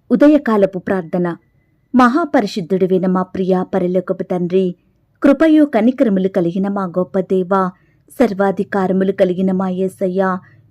ఉదయకాలపు ప్రార్థన. మహాపరిశుద్ధుడివైన మా ప్రియ పరలోకపు తండ్రి, కృపయు కనికరములు కలిగిన మా గొప్ప దేవా, సర్వాధికారములు కలిగిన మా యేసయ్య,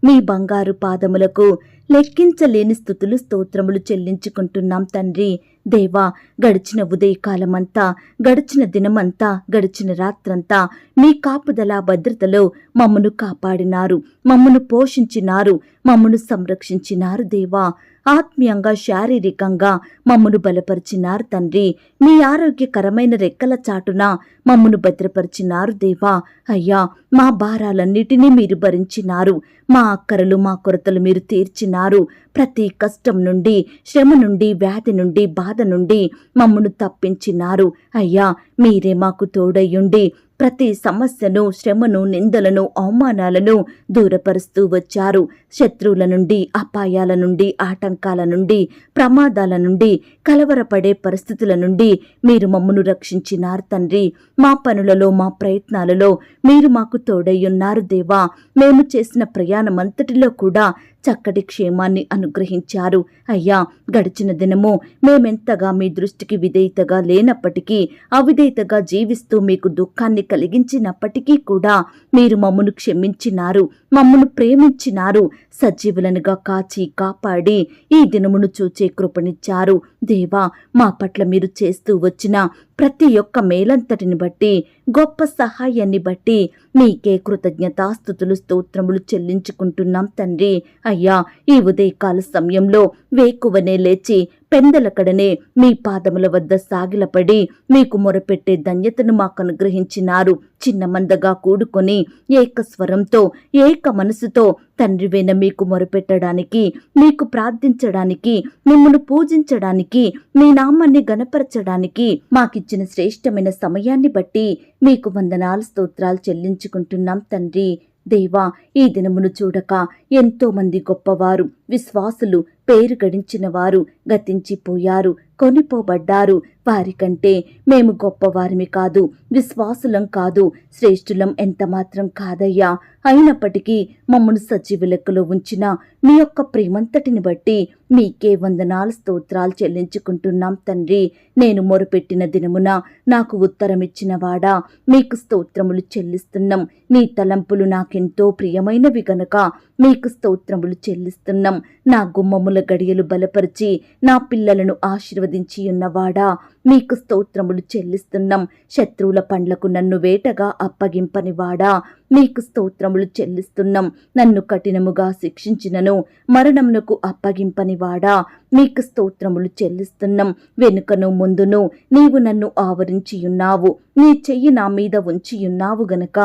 మీ బంగారు పాదములకు లెక్కించలేని స్తుతులు స్తోత్రములు చెల్లించుకుంటున్నాం తండ్రి. దేవా, గడిచిన ఉదయకాలమంతా, గడిచిన దినమంతా, గడిచిన రాత్రంతా మీ కాపుదల భద్రతలో మమ్మను కాపాడినారు, మమ్మను పోషించినారు, మమ్మను సంరక్షించినారు దేవా. ఆత్మీయంగా శారీరకంగా మమ్మను బలపరిచినారు తండ్రి. మీ ఆరోగ్యకరమైన రెక్కల చాటున మమ్మను భద్రపరిచినారు దేవా. అయ్యా, మా భారాలన్నిటినీ మీరు భరించినారు, మా అక్కరలు మా కొరతలు మీరు తీర్చినారు. ప్రతి కష్టం నుండి, శ్రమ నుండి, వ్యాధి నుండి, బాధ నుండి మమ్మను తప్పించినారు. అయ్యా, మీరే మాకు తోడయ్యుండి ప్రతి సమస్యను, శ్రమను, నిందలను, అవమానాలను దూరపరుస్తూ వచ్చారు. శత్రువుల నుండి, అపాయాల నుండి, ఆటంకాల నుండి, ప్రమాదాల నుండి, కలవరపడే పరిస్థితుల నుండి మీరు మమ్మను రక్షించినారు తండ్రి. మా పనులలో, మా ప్రయత్నాలలో మీరు మాకు తోడయ్యున్నారు దేవా. మేము చేసిన ప్రయాణమంతటిలో కూడా చక్కటి క్షేమాన్ని అనుగ్రహించారు. అయ్యా, గడిచిన దినము మేమెంతగా మీ దృష్టికి విధేయతగా లేనప్పటికీ, అవిధేయతగా జీవిస్తూ మీకు దుఃఖాన్ని కలిగించినప్పటికీ కూడా మీరు మమ్మను క్షమించినారు, మమ్మను ప్రేమించినారు, సజీవులనుగా కాచి కాపాడి ఈ దినమును చూచే కృపనిచ్చారు దేవా. మా పట్ల మీరు చేస్తూ వచ్చిన ప్రతి ఒక్క మేలంతటిని బట్టి, గొప్ప సహాయాన్ని బట్టి మీకే కృతజ్ఞతాస్తుతులు స్తోత్రములు చెల్లించుకుంటున్నాం తండ్రి. అయ్యా, ఈ ఉదయకాల సమయంలో వేకువనే లేచి పెందలకడనే మీ పాదముల వద్ద సాగిలపడి మీకు మొరపెట్టే ధన్యతను మాకు అనుగ్రహించినారు. చిన్న మందగా కూడుకొని ఏకస్వరంతో, ఏక మనసుతో తండ్రివైన మీకు మొరపెట్టడానికి, మీకు ప్రార్థించడానికి, మిమ్మల్ని పూజించడానికి, మీ నామాన్ని గణపరచడానికి మాకిచ్చిన శ్రేష్టమైన సమయాన్ని బట్టి మీకు వందనాలు స్తోత్రాలు చెల్లించుకుంటున్నాం తండ్రి. దేవా, ఈ దినమును చూడక ఎంతో మంది గొప్పవారు, విశ్వాసులు, పేరు గడించిన వారు గతించిపోయారు, కొనిపోబడ్డారు. వారికంటే మేము గొప్పవారిమి కాదు, విశ్వాసులం కాదు, శ్రేష్ఠులం ఎంత మాత్రం కాదయ్యా. అయినప్పటికీ మమ్మను సజీవ లెక్కలో ఉంచిన మీ యొక్క ప్రేమంతటిని బట్టి మీకే వందనాలు స్తోత్రాలు చెల్లించుకుంటున్నాం తండ్రి. నేను మొరపెట్టిన దినమున నాకు ఉత్తరమిచ్చిన వాడా, మీకు స్తోత్రములు చెల్లిస్తున్నాం. నీ తలంపులు నాకెంతో ప్రియమైనవి గనుక మీకు స్తోత్రములు చెల్లిస్తున్నాం. నా గుమ్మముల గడియలు బలపరిచి నా పిల్లలను ఆశీర్వదించి ఉన్నవాడా, మీకు స్తోత్రములు చెల్లిస్తున్నాం. శత్రువుల పండ్లకు నన్ను వేటగా అప్పగింపని వాడా, మీకు స్తోత్రములు చెల్లిస్తున్నాం. నన్ను కఠినముగా శిక్షించినను మరణమునకు అప్పగింపని వాడా, మీకు స్తోత్రములు చెల్లిస్తున్నాం. వెనుకను ముందును నీవు నన్ను ఆవరించియున్నావు, నీ చెయ్యి నా మీద ఉంచియున్నావు గనక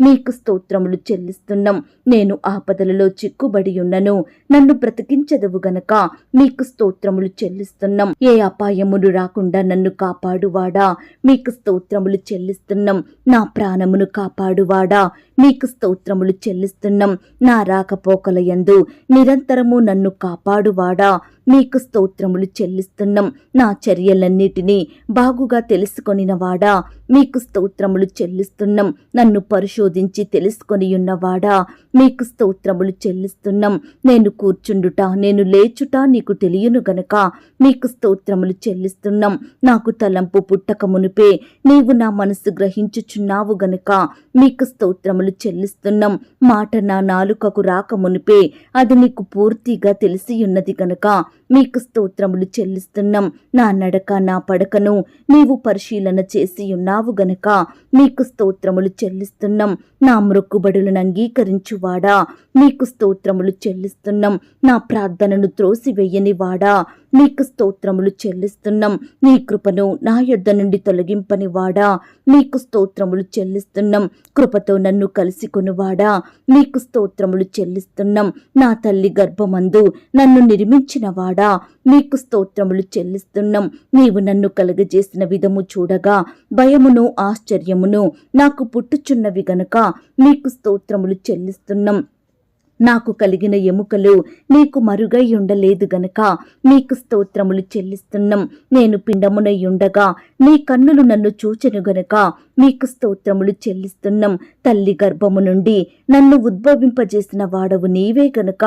మీకు స్తోత్రములు చెల్లిస్తున్నాం. నేను ఆపదలలో చిక్కుబడి ఉన్నను, నన్ను బ్రతికించదవు గనక మీకు స్తోత్రములు చెల్లిస్తున్నాం. ఏ అపాయములు రాకుండా నన్ను కాపాడువాడా, మీకు స్తోత్రములు చెల్లిస్తున్నాం. నా ప్రాణమును కాపాడువాడా, మీకు స్తోత్రములు చెల్లిస్తున్నాం. నా రాకపోకల యందు నిరంతరము నన్ను కాపాడువాడా, మీకు స్తోత్రములు చెల్లిస్తున్నాం. నా చర్యలన్నిటినీ బాగుగా తెలుసుకొనినవాడా, మీకు స్తోత్రములు చెల్లిస్తున్నాం. నన్ను పరిశోధించి తెలుసుకొని ఉన్నవాడా, మీకు స్తోత్రములు చెల్లిస్తున్నాం. నేను కూర్చుండుట, నేను లేచుట నీకు తెలియను గనక మీకు స్తోత్రములు చెల్లిస్తున్నాం. నాకు తలంపు పుట్టక మునిపే నీవు నా మనసు గ్రహించుచున్నావు గనక మీకు స్తోత్రములు చెల్లిస్తున్నాం. మాట నా నాలుకకు రాక మునిపే అది నీకు పూర్తిగా తెలిసి ఉన్నది గనక మీకు స్తోత్రములు చెల్లిస్తున్నాం. నా నడక నా పడకను నీవు పరిశీలన చేసి ఉన్నావు గనక మీకు స్తోత్రములు చెల్లిస్తున్నాం. నా మ్రొక్కుబడులను అంగీకరించువాడా, మీకు స్తోత్రములు చెల్లిస్తున్నాం. నా ప్రార్థనను త్రోసివేయని వాడా, మీకు స్తోత్రములు చెల్లిస్తున్నాం. నీ కృపను నా యొద్ద నుండి తొలగింపని వాడా, మీకు స్తోత్రములు చెల్లిస్తున్నాం. కృపతో నన్ను కలిసి కొనువాడా, మీకు స్తోత్రములు చెల్లిస్తున్నాం. నా తల్లి గర్భమందు నన్ను నిర్మించిన వాడా, మీకు స్తోత్రములు చెల్లిస్తున్నాం. నీవు నన్ను కలుగజేసిన విధము చూడగా భయమును ఆశ్చర్యమును నాకు పుట్టుచున్నవి గనుక మీకు స్తోత్రములు చెల్లిస్తున్నాం. నాకు కలిగిన ఎముకలు నీకు మరుగై ఉండలేదు గనక నీకు స్తోత్రములు చెల్లిస్తున్నాం. నేను పిండమునై ఉండగా నీ కన్నులు నన్ను చూచెను గనక మీకు స్తోత్రములు చెల్లిస్తున్నాం. తల్లి గర్భము నుండి నన్ను ఉద్భవింపజేసిన వాడవు నీవే గనుక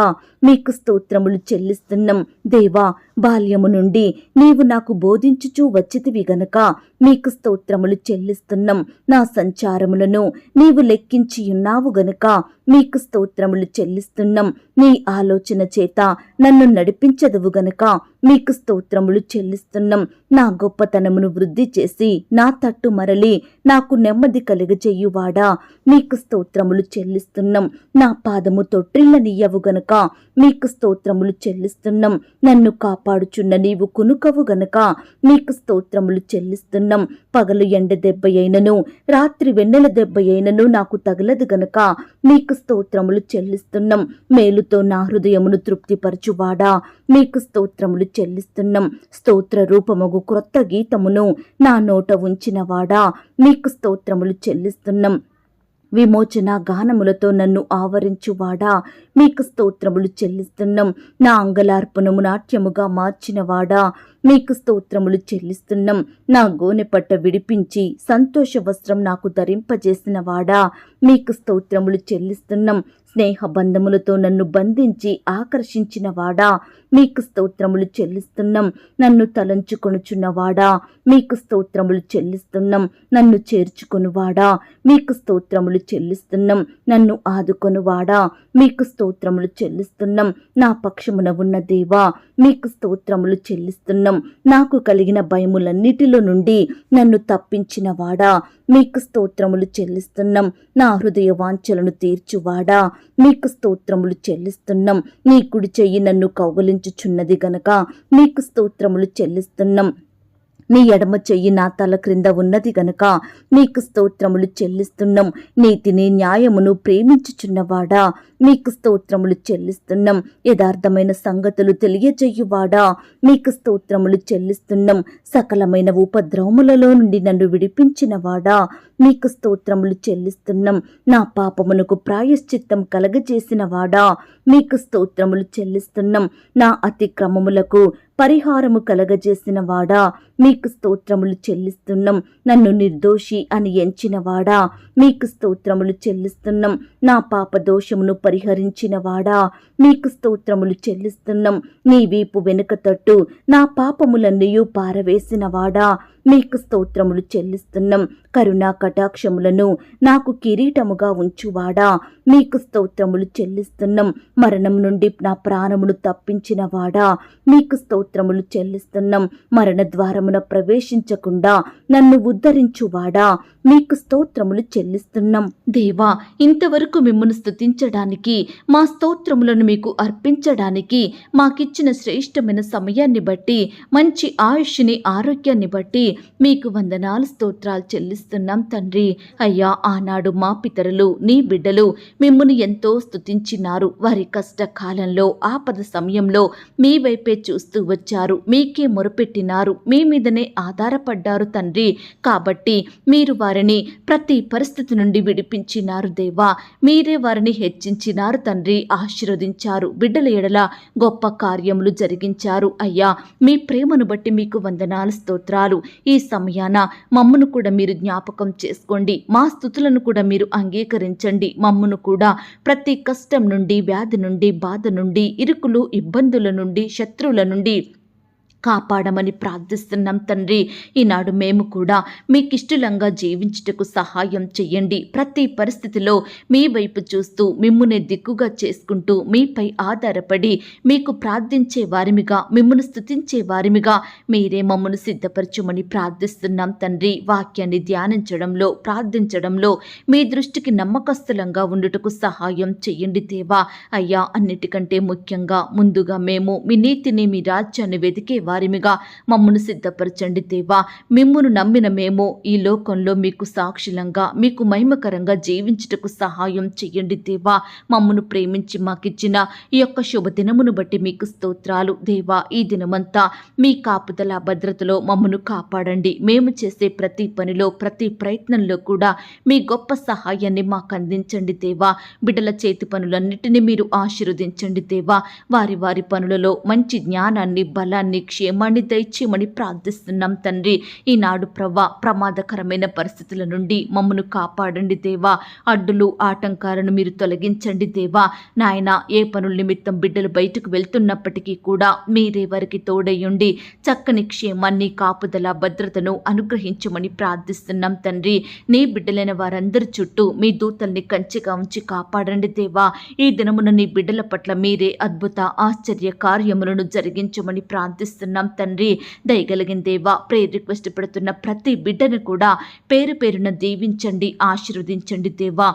మీకు స్తోత్రములు చెల్లిస్తున్నాం. దేవా, బాల్యము నుండి నీవు నాకు బోధించుచూ వచ్చితివి గనుక మీకు స్తోత్రములు చెల్లిస్తున్నాం. నా సంచారములను నీవు లెక్కించి ఉన్నావు గనుక మీకు స్తోత్రములు చెల్లిస్తున్నాం. నీ ఆలోచన చేత నన్ను నడిపించదువు గనుక మీకు స్తోత్రములు చెల్లిస్తున్నాం. నా గొప్పతనమును వృద్ధి చేసి నా తట్టు మరలి నాకు నెమ్మది కలుగజేయువాడా, మీకు స్తోత్రములు చెల్లిస్తున్నాం. నా పాదము తొట్టిల్లనియ్యవు గనుక మీకు స్తోత్రములు చెల్లిస్తున్నాం. నన్ను కాపాడుచున్న నీవు కునుకవు గనుక మీకు స్తోత్రములు చెల్లిస్తున్నాం. పగలు ఎండ దెబ్బ అయినను రాత్రి వెన్నెల దెబ్బ అయినను నాకు తగలదు గనుక మీకు స్తోత్రములు చెల్లిస్తున్నాం. మేలుతో నా హృదయమును తృప్తిపరచువాడా, మీకు స్తోత్రములు చెల్లిస్తున్నాం. స్తోత్ర రూపమగు క్రొత్త గీతమును నా నోట ఉంచినవాడా, మీకు స్తోత్రములు చెల్లిస్తున్నాం. విమోచన గానములతో నన్ను ఆవరించువాడా, మీకు స్తోత్రములు చెల్లిస్తున్నాం. నా అంగలార్పణము నాట్యముగా మార్చినవాడా, మీకు స్తోత్రములు చెల్లిస్తున్నాం. నా గోనెపట్ట విడిపించి సంతోష వస్త్రం నాకు ధరింపజేసిన వాడా, మీకు స్తోత్రములు చెల్లిస్తున్నాం. స్నేహ బంధములతో నన్ను బంధించి ఆకర్షించిన వాడా, మీకు స్తోత్రములు చెల్లిస్తున్నాం. నన్ను తలంచుకొనుచున్నవాడా, మీకు స్తోత్రములు చెల్లిస్తున్నాం. నన్ను చేర్చుకొనువాడా, మీకు స్తోత్రములు చెల్లిస్తున్నాం. నన్ను ఆదుకొనువాడా, మీకు స్తోత్రములు చెల్లిస్తున్నాం. నా పక్షమున ఉన్న దేవా, మీకు స్తోత్రములు చెల్లిస్తున్నాం. నాకు కలిగిన భయములన్నిటిలో నుండి నన్ను తప్పించిన వాడా, మీకు స్తోత్రములు చెల్లిస్తున్నాం. నా హృదయ వాంఛలను తీర్చువాడా, మీకు స్తోత్రములు చెల్లిస్తున్నాం. నీ కుడి చెయ్యి నన్ను కౌగలించుచున్నది గనక మీకు స్తోత్రములు చెల్లిస్తున్నాం. నీ ఎడమ చెయ్యి నా తల క్రింద ఉన్నది గనుక మీకు స్తోత్రములు చెల్లిస్తున్నాం. నీతిని న్యాయమును ప్రేమించుచున్నవాడా, మీకు స్తోత్రములు చెల్లిస్తున్నాం. యథార్థమైన సంగతులు తెలియజేయువాడా, మీకు స్తోత్రములు చెల్లిస్తున్నాం. సకలమైన ఉపద్రవములలో నుండి నన్ను విడిపించినవాడా, మీకు స్తోత్రములు చెల్లిస్తున్నాం. నా పాపమునకు ప్రాయశ్చిత్తం కలగజేసిన వాడా, మీకు స్తోత్రములు చెల్లిస్తున్నాం. నా అతిక్రమములకు పరిహారము కలగజేసిన వాడా, మీకు స్తోత్రములు చెల్లిస్తున్నాం. నన్ను నిర్దోషి అని ఎంచిన వాడా, మీకు స్తోత్రములు చెల్లిస్తున్నాం. నా పాప దోషమును పరిహరించిన వాడా, మీకు స్తోత్రములు చెల్లిస్తున్నాం. నీ వీపు వెనుక తట్టు నా పాపములన్నయూ పారవేసిన వాడా, మీకు స్తోత్రములు చెల్లిస్తున్నాం. కరుణా కటాక్షములను నాకు కిరీటముగా ఉంచువాడా, మీకు స్తోత్రములు చెల్లిస్తున్నాం. మరణం నుండి నా ప్రాణమును తప్పించిన వాడా, మీకు స్తోత్రములు చెల్లిస్తున్నాం. మరణ ద్వారమున ప్రవేశించకుండా నన్ను ఉద్ధరించువాడా, మీకు స్తోత్రములు చెల్లిస్తున్నాం. దేవా, ఇంతవరకు మిమ్మల్ని స్తుతించడానికి, మా స్తోత్రములను మీకు అర్పించడానికి మాకిచ్చిన శ్రేష్టమైన సమయాన్ని బట్టి, మంచి ఆయుష్ని ఆరోగ్యాన్ని బట్టి మీకు వందనాలు స్తోత్రాలు చెల్లిస్తున్నాం తండ్రి. అయ్యా, ఆనాడు మా పితరులు నీ బిడ్డలు మిమ్మల్ని ఎంతో స్తుతించినారు. వారి కష్టకాలంలో ఆపద సమయంలో మీ వైపే చూస్తూ వచ్చారు, మీకే మొరపెట్టినారు, మీ మీదనే ఆధారపడ్డారు తండ్రి. కాబట్టి మీరు వారిని ప్రతి పరిస్థితి నుండి విడిపించినారు దేవా. మీరే వారిని హెచ్చించినారు తండ్రి, ఆశీర్వదించారు, బిడ్డల ఎడల గొప్ప కార్యములు జరిగించారు. అయ్యా, మీ ప్రేమను బట్టి మీకు వందనాలు స్తోత్రాలు. ఈ సమయాన మమ్మను కూడా మీరు జ్ఞాపకం చేసుకోండి, మా స్తుతులను కూడా మీరు అంగీకరించండి. మమ్మను కూడా ప్రతి కష్టం నుండి, వ్యాధి నుండి, బాధ నుండి, ఇరుకులు ఇబ్బందుల నుండి, శత్రువుల నుండి కాపాడమని ప్రార్థిస్తున్నాం తండ్రి. ఈనాడు మేము కూడా మీకిష్టలంగా జీవించుటకు సహాయం చెయ్యండి. ప్రతి పరిస్థితిలో మీ వైపు చూస్తూ, మిమ్మునే దిక్కుగా చేసుకుంటూ, మీపై ఆధారపడి మీకు ప్రార్థించే వారిమిగా, మిమ్మును స్తుతించే వారిమిగా మీరే మమ్మను సిద్ధపరచుమని ప్రార్థిస్తున్నాం తండ్రి. వాక్యాన్ని ధ్యానించడంలో, ప్రార్థించడంలో మీ దృష్టికి నమ్మకస్తులంగా ఉండుటకు సహాయం చెయ్యండి దేవా. అయ్యా, అన్నిటికంటే ముఖ్యంగా ముందుగా మేము మీ నీతిని, మీ రాజ్యాన్ని వెతికే వారిమిగా మమ్మను సిద్ధపరచండి దేవా. మిమ్మును నమ్మిన మేము ఈ లోకంలో మీకు సాక్షులంగా, మీకు మహిమకరంగా జీవించుటకు సహాయం చెయ్యండి దేవా. మమ్మను ప్రేమించి మాకిచ్చిన ఈ యొక్క శుభదినమును బట్టి మీకు స్తోత్రాలు దేవా. ఈ దినమంతా మీ కాపుదల భద్రతలో మమ్మను కాపాడండి. మేము చేసే ప్రతి పనిలో, ప్రతి ప్రయత్నంలో కూడా మీ గొప్ప సహాయాన్ని మాకు అందించండి దేవా. బిడ్డల చేతి పనులన్నిటినీ మీరు ఆశీర్వదించండి దేవా. వారి వారి పనులలో మంచి జ్ఞానాన్ని, బలాన్ని, క్షేమాన్ని దయచేయమని ప్రార్థిస్తున్నాం తండ్రి. ఈనాడు ప్రభా ప్రమాదకరమైన పరిస్థితుల నుండి మమ్మను కాపాడండి దేవా. అడ్డులు ఆటంకాలను మీరు తొలగించండి దేవా. నాయన ఏ పనుల నిమిత్తం బిడ్డలు బయటకు వెళ్తున్నప్పటికీ కూడా మీరే వారికి తోడయ్యుండి చక్కని క్షేమాన్ని కాపుదల భద్రతను అనుగ్రహించమని ప్రార్థిస్తున్నాం తండ్రి. నీ బిడ్డలైన వారందరి చుట్టూ మీ దూతల్ని కంచెగా ఉంచి కాపాడండి దేవా. ఈ దినమున నీ బిడ్డల పట్ల మీరే అద్భుత ఆశ్చర్య కార్యములను జరిగించమని ప్రార్థిస్తున్నాం తండ్రి. దయగలిగిన దేవా, ప్రేయర్ రిక్వెస్ట్ పెడుతున్న ప్రతి బిడ్డను కూడా పేరు పేరున దీవించండి, ఆశీర్వదించండి దేవా.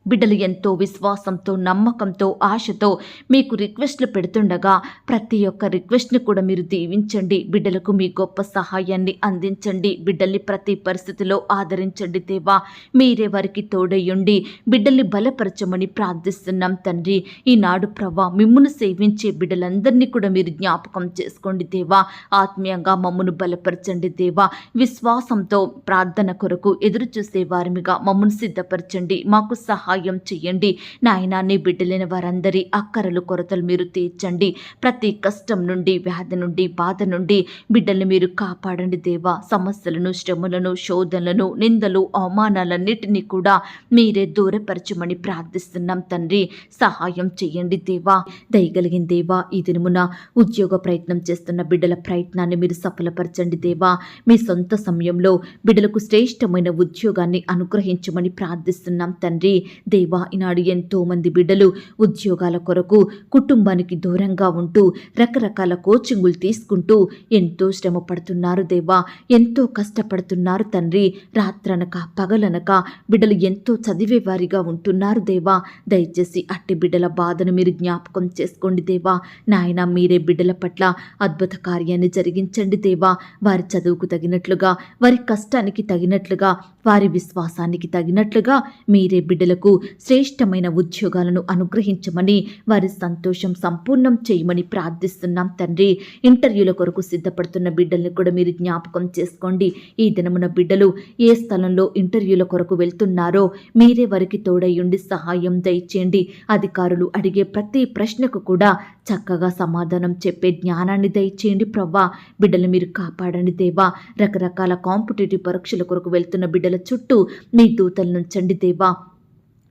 బిడ్డలు ఎంతో విశ్వాసంతో నమ్మకంతో ఆశతో మీకు రిక్వెస్ట్లు పెడుతుండగా ప్రతి ఒక్క రిక్వెస్ట్ని కూడా మీరు దీవించండి. బిడ్డలకు మీ గొప్ప సహాయాన్ని అందించండి. బిడ్డల్ని ప్రతి పరిస్థితిలో ఆదరించండి దేవా. మీరే వారికి తోడయ్యుండి బిడ్డల్ని బలపరచమని ప్రార్థిస్తున్నాం తండ్రి. ఈనాడు ప్రభా మిమ్మును సేవించే బిడ్డలందరినీ కూడా మీరు జ్ఞాపకం చేసుకోండి దేవా. ఆత్మీయంగా మమ్మను బలపరచండి దేవా. విశ్వాసంతో ప్రార్థన కొరకు ఎదురు చూసే వారిగా మమ్మను సిద్ధపరచండి. మాకు సహాయం చెయ్యండి నాయనా. నీ బిడ్డలైన వారందరి అక్కరలు కొరతలు మీరు తీర్చండి. ప్రతి కష్టం నుండి, వ్యాధి నుండి, బాధ నుండి బిడ్డల్ని మీరు కాపాడండి దేవా. సమస్యలను, శ్రమలను, శోధనలను, నిందలు, అవమానాలన్నిటినీ కూడా మీరే దూరపరచమని ప్రార్థిస్తున్నాం తండ్రి. సహాయం చెయ్యండి దేవా. దయగలిగిన దేవా, ఈ దినమున ఉద్యోగ ప్రయత్నం చేస్తున్న బిడ్డల ప్రయత్నాన్ని మీరు సఫలపరచండి దేవా. మీ సొంత సమయంలో బిడ్డలకు శ్రేష్టమైన ఉద్యోగాన్ని అనుగ్రహించమని ప్రార్థిస్తున్నాం తండ్రి. దేవా, ఈనాడు ఎంతో మంది బిడ్డలు ఉద్యోగాల కొరకు కుటుంబానికి దూరంగా ఉంటూ రకరకాల కోచింగులు తీసుకుంటూ ఎంతో శ్రమ పడుతున్నారు దేవా. ఎంతో కష్టపడుతున్నారు తండ్రి. రాత్రనక పగలనక బిడ్డలు ఎంతో చదివేవారిగా ఉంటున్నారు దేవా. దయచేసి అట్టి బిడ్డల బాధను మీరు జ్ఞాపకం చేసుకోండి దేవా. నాయన, మీరే బిడ్డల పట్ల అద్భుత కార్యాన్ని జరిగించండి దేవా. వారి చదువుకు తగినట్లుగా, వారి కష్టానికి తగినట్లుగా, వారి విశ్వాసానికి తగినట్లుగా మీరే బిడ్డలకు శ్రేష్టమైన ఉద్యోగాలను అనుగ్రహించమని, వారి సంతోషం సంపూర్ణం చేయమని ప్రార్థిస్తున్నాం తండ్రి. ఇంటర్వ్యూల కొరకు సిద్ధపడుతున్న బిడ్డల్ని కూడా మీరు జ్ఞాపకం చేసుకోండి. ఈ దినమున బిడ్డలు ఏ స్థలంలో ఇంటర్వ్యూల కొరకు వెళ్తున్నారో మీరే వారికి తోడయ్యుండి సహాయం దయచేయండి. అధికారులు అడిగే ప్రతి ప్రశ్నకు కూడా చక్కగా సమాధానం చెప్పే జ్ఞానాన్ని దయచేయండి ప్రవ్వా. బిడ్డలు మీరు కాపాడండి దేవా. రకరకాల కాంపిటేటివ్ పరీక్షల కొరకు వెళ్తున్న బిడ్డల చుట్టూ మీ దూతలను ఉంచండి దేవా.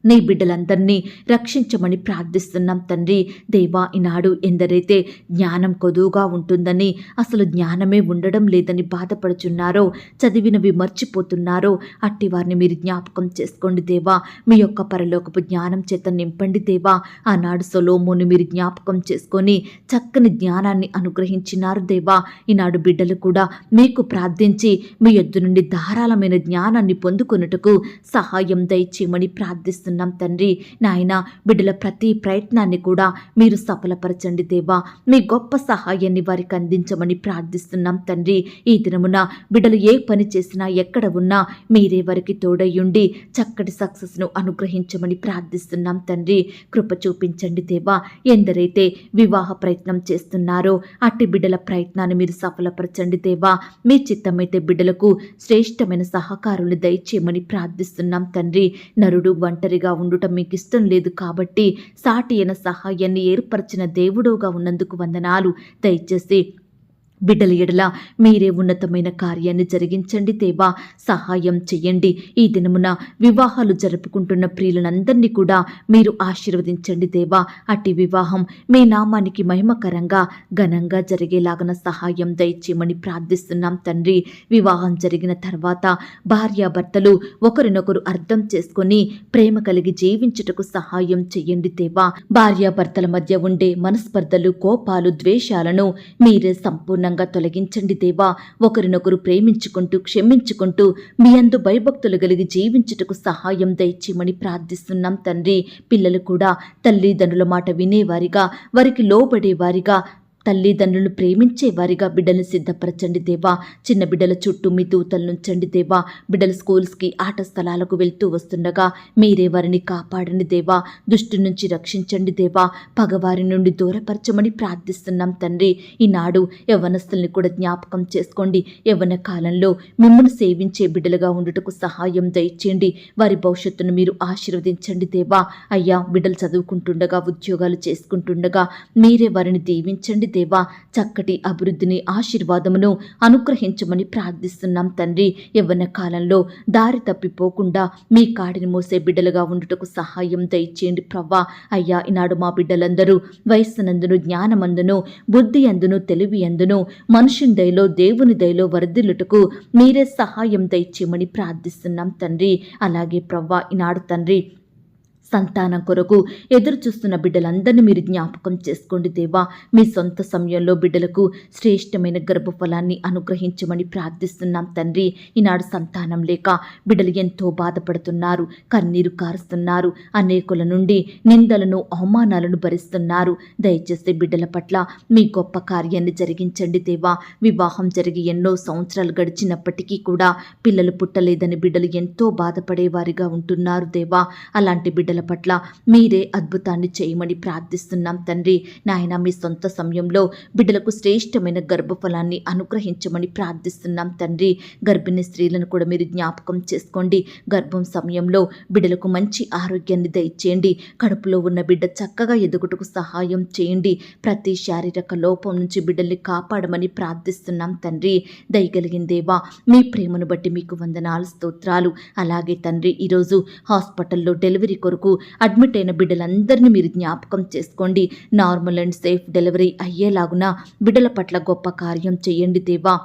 నీ బిడ్డలందరినీ రక్షించమని ప్రార్థిస్తున్నాం తండ్రి. దేవా, ఈనాడు ఎందరైతే జ్ఞానం కొదువుగా ఉంటుందని, అసలు జ్ఞానమే ఉండడం లేదని బాధపడుచున్నారో, చదివినవి మర్చిపోతున్నారో అట్టి వారిని మీరు జ్ఞాపకం చేసుకోండి దేవా. మీ యొక్క పరలోకపు జ్ఞానం చేత నింపండి దేవా. ఆనాడు సొలొమోను మీరు జ్ఞాపకం చేసుకొని చక్కని జ్ఞానాన్ని అనుగ్రహించినారు దేవా. ఈనాడు బిడ్డలు కూడా మీకు ప్రార్థించి మీ యొద్ద నుండి ధారాళమైన జ్ఞానాన్ని పొందుకొనుటకు సహాయం దయచేయమని ప్రార్థిస్తున్నాం తండ్రి. నాయన, బిడ్డల ప్రతి ప్రయత్నాన్ని కూడా మీరు సఫలపరచండి దేవా. మీ గొప్ప సహాయాన్ని వారికి అందించమని ప్రార్థిస్తున్నాం తండ్రి. ఈ దినమున బిడ్డలు ఏ పని చేసినా, ఎక్కడ ఉన్నా మీరే వారికి తోడయ్యుండి చక్కటి సక్సెస్ను అనుగ్రహించమని ప్రార్థిస్తున్నాం తండ్రి. కృప చూపించండి దేవా. ఎందరైతే వివాహ ప్రయత్నం చేస్తున్నారో అట్టి బిడ్డల ప్రయత్నాన్ని మీరు సఫలపరచండి దేవా. మీ చిత్తమైతే బిడ్డలకు శ్రేష్టమైన సహకారులు దయచేయమని ప్రార్థిస్తున్నాం తండ్రి. నరుడు ఒంటరిగా ఉండుట మీకు ఇష్టం లేదు కాబట్టి సాటి అయిన సహాయాన్ని ఏర్పరిచిన దేవుడుగా ఉన్నందుకు వందనాలు. దయచేసి బిడ్డల ఎడల మీరే ఉన్నతమైన కార్యాన్ని జరిగించండి దేవా. సహాయం చెయ్యండి. ఈ దినమున వివాహాలు జరుపుకుంటున్న ప్రియులందరినీ కూడా మీరు ఆశీర్వదించండి దేవా. అట్టి వివాహం మీ నామానికి మహిమకరంగా ఘనంగా జరిగేలాగన సహాయం దయచేయమని ప్రార్థిస్తున్నాం తండ్రి. వివాహం జరిగిన తర్వాత భార్యాభర్తలు ఒకరినొకరు అర్థం చేసుకొని ప్రేమ కలిగి జీవించుటకు సహాయం చెయ్యండి దేవా. భార్యాభర్తల మధ్య ఉండే మనస్పర్ధలు, కోపాలు, ద్వేషాలను మీరే సంపూర్ణంగా తొలగించండి దేవా. ఒకరినొకరు ప్రేమించుకుంటూ, క్షమించుకుంటూ మీ యందు భయభక్తులు కలిగి జీవించుటకు సహాయం దయచేయమని ప్రార్థిస్తున్నాం తండ్రి. పిల్లలు కూడా తల్లిదండ్రుల మాట వినేవారిగా, వారికి లోబడేవారిగా, తల్లిదండ్రులను ప్రేమించే వారిగా బిడ్డలను సిద్ధపరచండి దేవా. చిన్న బిడ్డల చుట్టూ మీ దూతలు నుంచండి దేవా. బిడ్డలు స్కూల్స్కి, ఆట స్థలాలకు వెళ్తూ వస్తుండగా మీరే వారిని కాపాడండి దేవా. దుష్టు నుంచి రక్షించండి దేవా. పగవారి నుండి దూరపరచమని ప్రార్థిస్తున్నాం తండ్రి. ఈనాడు యవ్వనస్తుల్ని కూడా జ్ఞాపకం చేసుకోండి. యవ్వన కాలంలో మిమ్మల్ని సేవించే బిడ్డలుగా ఉండుటకు సహాయం దయచేయండి. వారి భవిష్యత్తును మీరు ఆశీర్వదించండి దేవా. అయ్యా, బిడ్డలు చదువుకుంటుండగా, ఉద్యోగాలు చేసుకుంటుండగా మీరే వారిని దీవించండి దేవా, చక్కటి అభివృద్ధిని, ఆశీర్వాదమును అనుగ్రహించమని ప్రార్థిస్తున్నాం తండ్రి. యవ్వన కాలంలో దారి తప్పిపోకుండా మీ కాడిని మోసే బిడ్డలుగా ఉండుటకు సహాయం దయచేయండి ప్రవ్వా. అయ్యా, ఈనాడు మా బిడ్డలందరూ వయస్సునందును, జ్ఞానమందును, బుద్ధి అందును, తెలివి అందును, మనుషుని దయలో, దేవుని దయలో వర్ధిల్లుటకు మీరే సహాయం దయచేయమని ప్రార్థిస్తున్నాం తండ్రి. అలాగే ప్రవ్వా, ఈనాడు తండ్రి సంతానం కొరకు ఎదురు చూస్తున్న బిడ్డలందరినీ మీరు జ్ఞాపకం చేసుకోండి దేవా. మీ సొంత సమయంలో బిడ్డలకు శ్రేష్టమైన గర్భఫలాన్ని అనుగ్రహించమని ప్రార్థిస్తున్నాం తండ్రి. ఈనాడు సంతానం లేక బిడ్డలు ఎంతో బాధపడుతున్నారు, కన్నీరు కారుస్తున్నారు, అనేకుల నుండి నిందలను, అవమానాలను భరిస్తున్నారు. దయచేసి బిడ్డల పట్ల మీ గొప్ప కార్యాన్ని జరిగించండి దేవా. వివాహం జరిగి ఎన్నో సంవత్సరాలు గడిచినప్పటికీ కూడా పిల్లలు పుట్టలేదని బిడ్డలు ఎంతో బాధపడేవారిగా ఉంటున్నారు దేవా. అలాంటి బిడ్డల పట్ల మీరే అద్భుతాన్ని చేయమని ప్రార్థిస్తున్నాం తండ్రి. నాయన, మీ సొంత సమయంలో బిడ్డలకు శ్రేష్టమైన గర్భఫలాన్ని అనుగ్రహించమని ప్రార్థిస్తున్నాం తండ్రి. గర్భిణీ స్త్రీలను కూడా మీరు జ్ఞాపకం చేసుకోండి. గర్భం సమయంలో బిడ్డలకు మంచి ఆరోగ్యాన్ని దయచేయండి. కడుపులో ఉన్న బిడ్డ చక్కగా ఎదుగుటకు సహాయం చేయండి. ప్రతి శారీరక లోపం నుంచి బిడ్డల్ని కాపాడమని ప్రార్థిస్తున్నాం తండ్రి. దయగలిగిన దేవా, మీ ప్రేమను బట్టి మీకు వందనాలు, స్తోత్రాలు. అలాగే తండ్రి, ఈరోజు హాస్పిటల్లో డెలివరీ కొరకు అడ్మిట్ అయిన బిడ్డలందరినీ మీరు జ్ఞాపకం చేసుకోండి. నార్మల్ అండ్ సేఫ్ డెలివరీ అయ్యేలాగున బిడ్డల పట్ల గొప్ప కార్యం చేయండి దేవా.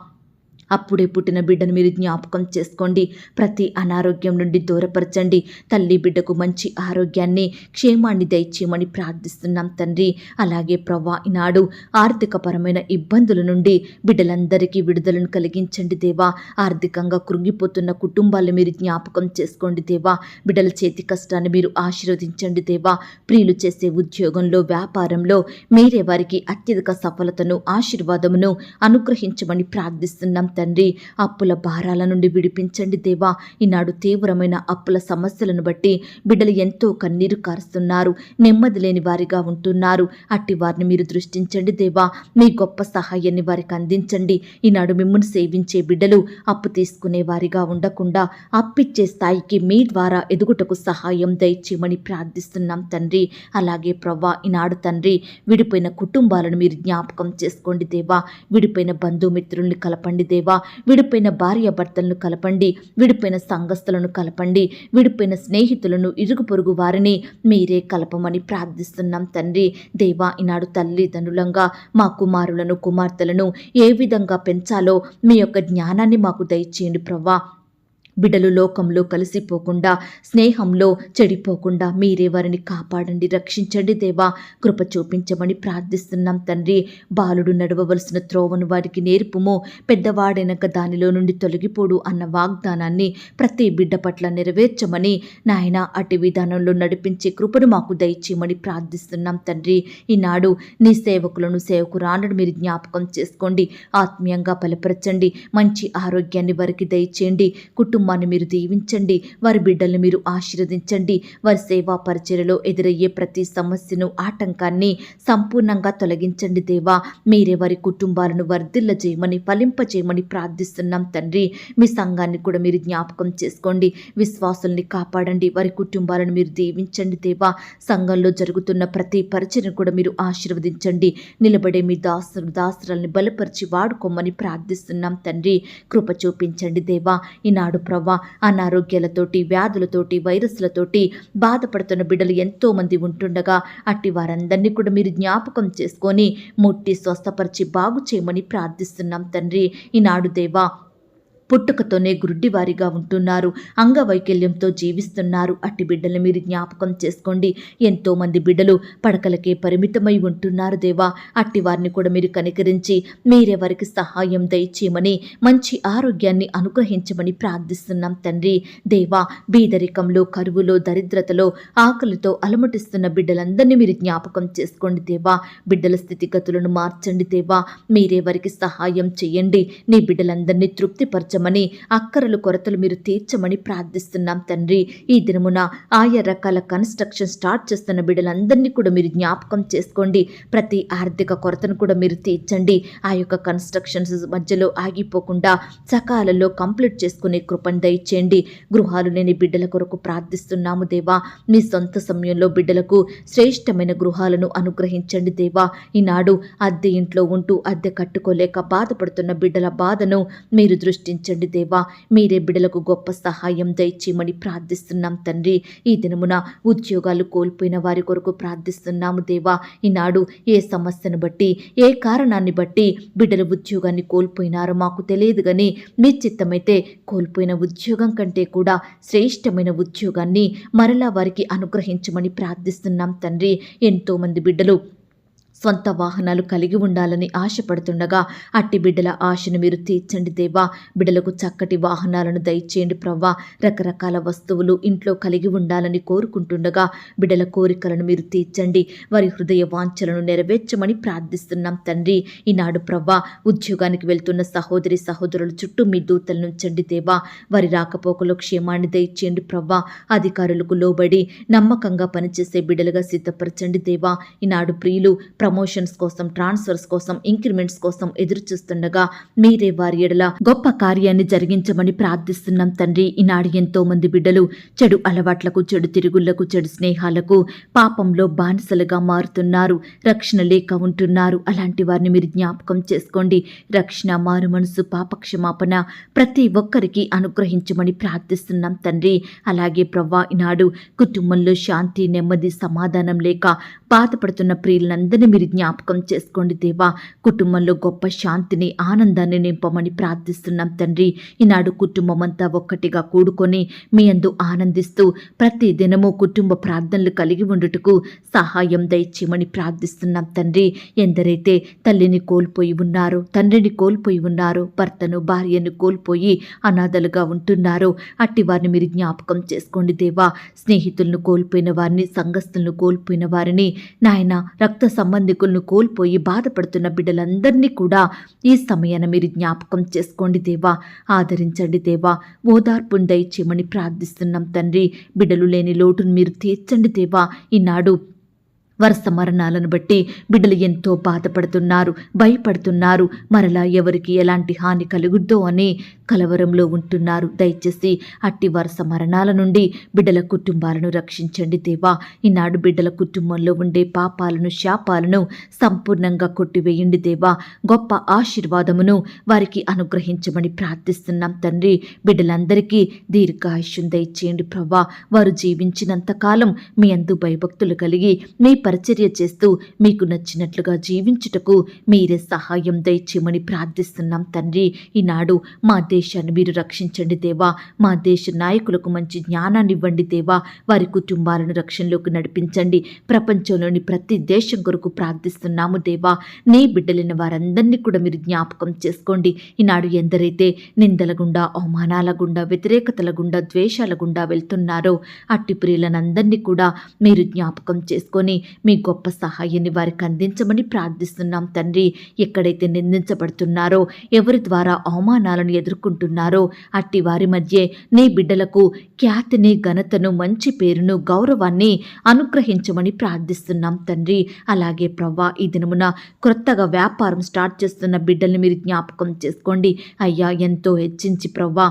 అప్పుడే పుట్టిన బిడ్డను మీరు జ్ఞాపకం చేసుకోండి. ప్రతి అనారోగ్యం నుండి దూరపరచండి. తల్లి బిడ్డకు మంచి ఆరోగ్యాన్ని, క్షేమాన్ని దయచేయమని ప్రార్థిస్తున్నాం తండ్రి. అలాగే ప్రవ్వా, ఈనాడు ఆర్థికపరమైన ఇబ్బందుల నుండి బిడ్డలందరికీ విడుదలను కలిగించండి దేవా. ఆర్థికంగా కృంగిపోతున్న కుటుంబాలను మీరు జ్ఞాపకం చేసుకోండి దేవా. బిడ్డల చేతి కష్టాన్ని మీరు ఆశీర్వదించండి దేవా. ప్రియులు చేసే ఉద్యోగంలో, వ్యాపారంలో మీరే వారికి అత్యధిక సఫలతను, ఆశీర్వాదమును అనుగ్రహించమని ప్రార్థిస్తున్నాం తండ్రి. అప్పుల భారాల నుండి విడిపించండి దేవా. ఈనాడు తీవ్రమైన అప్పుల సమస్యలను బట్టి బిడ్డలు ఎంతో కన్నీరు కారుస్తున్నారు, నెమ్మది లేని వారిగా ఉంటున్నారు. అట్టి వారిని మీరు దృష్టించండి దేవా. మీ గొప్ప సహాయాన్ని వారికి అందించండి. ఈనాడు మిమ్మల్ని సేవించే బిడ్డలు అప్పు తీసుకునే వారిగా ఉండకుండా అప్పిచ్చే స్థాయికి మీ ద్వారా ఎదుగుటకు సహాయం దయచేయమని ప్రార్థిస్తున్నాం తండ్రి. అలాగే ప్రవ్వా, ఈనాడు తండ్రి, విడిపోయిన కుటుంబాలను మీరు జ్ఞాపకం చేసుకోండి దేవా. విడిపోయిన బంధుమిత్రుల్ని కలపండి దేవా. విడిపోయిన భార్య భర్తలను కలపండి. విడిపోయిన సంఘస్థులను కలపండి. విడిపోయిన స్నేహితులను, ఇరుగు పొరుగు వారిని మీరే కలపమని ప్రార్థిస్తున్నాం తండ్రి. దేవా, ఈనాడు తల్లిదండ్రులంగా మా కుమారులను, కుమార్తెలను ఏ విధంగా పెంచాలో మీ యొక్క జ్ఞానాన్ని మాకు దయచేయండి ప్రవ్వా. బిడ్డలు లోకంలో కలిసిపోకుండా, స్నేహంలో చెడిపోకుండా మీరే వారిని కాపాడండి, రక్షించండి దేవా. కృప చూపించమని ప్రార్థిస్తున్నాం తండ్రి. బాలుడు నడవవలసిన త్రోవను వారికి నేర్పుము, పెద్దవాడైనాక దానిలో నుండి తొలగిపోడు అన్న వాగ్దానాన్ని ప్రతి బిడ్డ పట్ల నెరవేర్చమని నాయన, అటు విధానంలో నడిపించే కృపను మాకు దయచేయమని ప్రార్థిస్తున్నాం తండ్రి. ఈనాడు నీ సేవకులను, సేవకురాలను మీరు జ్ఞాపకం చేసుకోండి. ఆత్మీయంగా బలపరచండి. మంచి ఆరోగ్యాన్ని వారికి దయచేయండి. కుటుంబాన్ని మీరు దీవించండి. వారి బిడ్డల్ని మీరు ఆశీర్వదించండి. వారి సేవా పరిచర్యలో ఎదురయ్యే ప్రతి సమస్యను, ఆటంకాన్ని సంపూర్ణంగా తొలగించండి దేవా. మీరే వారి కుటుంబాలను వర్ధిల్లజేయమని, ఫలింపజేయమని ప్రార్థిస్తున్నాం తండ్రి. మీ సంఘాన్ని కూడా మీరు జ్ఞాపకం చేసుకోండి. విశ్వాసుల్ని కాపాడండి. వారి కుటుంబాలను మీరు దీవించండి దేవా. సంఘంలో జరుగుతున్న ప్రతి పరిచర్యను కూడా మీరు ఆశీర్వదించండి. నిలబడే మీ దాసురాల్ని బలపరిచి వాడుకోమని ప్రార్థిస్తున్నాం తండ్రి. కృప చూపించండి దేవా. ఈనాడు ప్రవ్వా, అనారోగ్యాలతోటి, వ్యాధులతోటి, వైరస్లతోటి బాధపడుతున్న బిడ్డలు ఎంతో మంది ఉంటుండగా అట్టి వారందరినీ కూడా మీరు జ్ఞాపకం చేసుకొని ముట్టి స్వస్థపరిచి బాగు చేయమని ప్రార్థిస్తున్నాం తండ్రి. ఈనాడు దేవా, పుట్టుకతోనే గుడ్డివారిగా ఉంటున్నారు, అంగవైకల్యంతో జీవిస్తున్నారు. అట్టి బిడ్డలు మీరు జ్ఞాపకం చేసుకోండి. ఎంతోమంది బిడ్డలు పడకలకే పరిమితమై ఉంటున్నారు దేవా. అట్టి వారిని కూడా మీరు కనికరించి మీరే వారికి సహాయం దయచేయమని, మంచి ఆరోగ్యాన్ని అనుగ్రహించమని ప్రార్థిస్తున్నాం తండ్రి. దేవా, బీదరికంలో, కరువులో, దరిద్రతలో, ఆకలితో అలమటిస్తున్న బిడ్డలందరినీ మీరు జ్ఞాపకం చేసుకోండి దేవా. బిడ్డల స్థితిగతులను మార్చండి దేవా. మీరే వారికి సహాయం చేయండి. నీ బిడ్డలందరినీ తృప్తిపరచ అనుగ్రహించమని, అక్కరలు కొరతలు మీరు తీర్చమని ప్రార్థిస్తున్నాం తండ్రి. ఈ దినమున ఆయా రకాల కన్స్ట్రక్షన్ స్టార్ట్ చేస్తున్న బిడ్డలందరినీ కూడా మీరు జ్ఞాపకం చేసుకోండి. ప్రతి ఆర్థిక కొరతను కూడా మీరు తీర్చండి. ఆ యొక్క కన్స్ట్రక్షన్స్ మధ్యలో ఆగిపోకుండా సకాలంలో కంప్లీట్ చేసుకునే కృపను దయచేయండి. గృహాలు లేని బిడ్డల కొరకు ప్రార్థిస్తున్నాము దేవా. మీ సొంత సమయంలో బిడ్డలకు శ్రేష్టమైన గృహాలను అనుగ్రహించండి దేవా. ఈనాడు అద్దె ఇంట్లో ఉంటూ అద్దె కట్టుకోలేక బాధపడుతున్న బిడ్డల బాధను మీరు దృష్టించండి దేవా. మీరే బిడ్డలకు గొప్ప సహాయం దయచేయమని ప్రార్థిస్తున్నాం తండ్రి. ఈ దినమున ఉద్యోగాలు కోల్పోయిన వారి కొరకు ప్రార్థిస్తున్నాము దేవా. ఈనాడు ఏ సమస్యను బట్టి, ఏ కారణాన్ని బట్టి బిడ్డల ఉద్యోగాన్ని కోల్పోయినారో మాకు తెలియదు కానీ, మీ చిత్తమైతే కోల్పోయిన ఉద్యోగం కంటే కూడా శ్రేష్టమైన ఉద్యోగాన్ని మరలా వారికి అనుగ్రహించమని ప్రార్థిస్తున్నాం తండ్రి. ఎంతోమంది బిడ్డలు సొంత వాహనాలు కలిగి ఉండాలని ఆశపడుతుండగా అట్టి బిడ్డల ఆశను మీరు తీర్చండి దేవా. బిడ్డలకు చక్కటి వాహనాలను దయచేయండి ప్రవ్వా. రకరకాల వస్తువులు ఇంట్లో కలిగి ఉండాలని కోరుకుంటుండగా బిడ్డల కోరికలను మీరు తీర్చండి. వారి హృదయ వాంఛలను నెరవేర్చమని ప్రార్థిస్తున్నాం తండ్రి. ఈనాడు ప్రవ్వా, ఉద్యోగానికి వెళ్తున్న సహోదరి సహోదరుల చుట్టూ మీ దూతలను ఉంచండి దేవా. వారి రాకపోకలో క్షేమాన్ని దయచేయండి ప్రవ్వా. అధికారులకు లోబడి నమ్మకంగా పనిచేసే బిడ్డలుగా సిద్ధపరచండి దేవా. ఈనాడు ప్రియులు ప్రమోషన్స్ కోసం, ట్రాన్స్ఫర్స్ కోసం, ఇంక్రిమెంట్స్ కోసం ఎదురు చూస్తుండగా మీరే వారి ఎడల గొప్ప కార్యాన్ని జరిగించమని ప్రార్థిస్తున్నాం తండ్రి. ఈనాడు ఎంతో మంది బిడ్డలు చెడు అలవాట్లకు, చెడు తిరుగుళ్లకు, చెడు స్నేహాలకు, పాపంలో బానిసలుగా మారుతున్నారు. రక్షణ లేక ఉంటున్నారు. అలాంటి వారిని మీరు జ్ఞాపకం చేసుకోండి. రక్షణ, మారు మనసు, పాపక్షమాపణ ప్రతి ఒక్కరికి అనుగ్రహించమని ప్రార్థిస్తున్నాం తండ్రి. అలాగే ప్రవ్వా, ఈనాడు కుటుంబంలో శాంతి, నెమ్మది, సమాధానం లేక బాధపడుతున్న ప్రియులందరినీ మీరు జ్ఞాపకం చేసుకోండి దేవా. కుటుంబంలో గొప్ప శాంతిని, ఆనందాన్ని నింపమని ప్రార్థిస్తున్నాం తండ్రి. ఈనాడు కుటుంబం అంతా ఒక్కటిగా కూడుకొని మీ యందు ఆనందిస్తూ ప్రతి దినము కుటుంబ ప్రార్థనలు కలిగి ఉండుటకు సహాయం దయచేయమని ప్రార్థిస్తున్నాం తండ్రి. ఎందరైతే తల్లిని కోల్పోయి ఉన్నారో, తండ్రిని కోల్పోయి ఉన్నారో, భర్తను, భార్యను కోల్పోయి అనాథలుగా ఉంటున్నారో అట్టి వారిని మీరు జ్ఞాపకం చేసుకోండి దేవా. స్నేహితులను కోల్పోయిన వారిని, సంఘస్థులను కోల్పోయిన వారిని, నాయన రక్త సంబంధికులను కోల్పోయి బాధపడుతున్న బిడ్డలందరినీ కూడా ఈ సమయాన మీరు జ్ఞాపకం చేసుకోండి దేవా. ఆదరించండి దేవా. ఓదార్పును దయచేయమని ప్రార్థిస్తున్నాం తండ్రి. బిడ్డలు లేని లోటును మీరు తీర్చండి దేవా. ఈనాడు వరుస మరణాలను బట్టి బిడ్డలు ఎంతో బాధపడుతున్నారు, భయపడుతున్నారు. మరలా ఎవరికి ఎలాంటి హాని కలుగుద్దో అని కలవరంలో ఉంటున్నారు. దయచేసి అట్టి వరుస మరణాల నుండి బిడ్డల కుటుంబాలను రక్షించండి దేవా. ఈనాడు బిడ్డల కుటుంబంలో ఉండే పాపాలను, శాపాలను సంపూర్ణంగా కొట్టివేయండి దేవా. గొప్ప ఆశీర్వాదమును వారికి అనుగ్రహించమని ప్రార్థిస్తున్నాం తండ్రి. బిడ్డలందరికీ దీర్ఘాయుష్యం దయచేయండి ప్రభా. వారు జీవించినంతకాలం మీ అందు భయభక్తులు కలిగి మీ పరిచర్య చేస్తూ మీకు నచ్చినట్లుగా జీవించుటకు మీరే సహాయం దయచేయమని ప్రార్థిస్తున్నాం తండ్రి. ఈనాడు మా దేశాన్ని మీరు రక్షించండి దేవా. మా దేశ నాయకులకు మంచి జ్ఞానాన్ని ఇవ్వండి దేవా. వారి కుటుంబాలను రక్షణలోకి నడిపించండి. ప్రపంచంలోని ప్రతి దేశం కొరకు ప్రార్థిస్తున్నాము దేవా. నీ బిడ్డలైన వారందరినీ కూడా మీరు జ్ఞాపకం చేసుకోండి. ఈనాడు ఎందరైతే నిందల గుండా, అవమానాల గుండా, వ్యతిరేకతల గుండా, ద్వేషాల గుండా వెళ్తున్నారో అట్టి ప్రియులనందరినీ కూడా మీరు జ్ఞాపకం చేసుకొని మీ గొప్ప సహాయాన్ని వారికి అందించమని ప్రార్థిస్తున్నాం తండ్రి. ఎక్కడైతే నిందించబడుతున్నారో, ఎవరి ద్వారా అవమానాలను ఎదుర్కొంటున్నారో అట్టి వారి మధ్య నీ బిడ్డలకు ఖ్యాతిని, ఘనతను, మంచి పేరును, గౌరవాన్ని అనుగ్రహించమని ప్రార్థిస్తున్నాం తండ్రి. అలాగే ప్రవ్వా, ఈ దినమున క్రొత్తగా వ్యాపారం స్టార్ట్ చేస్తున్న బిడ్డల్ని మీరు జ్ఞాపకం చేసుకోండి అయ్యా. ఎంతో హెచ్చించి ప్రవ్వా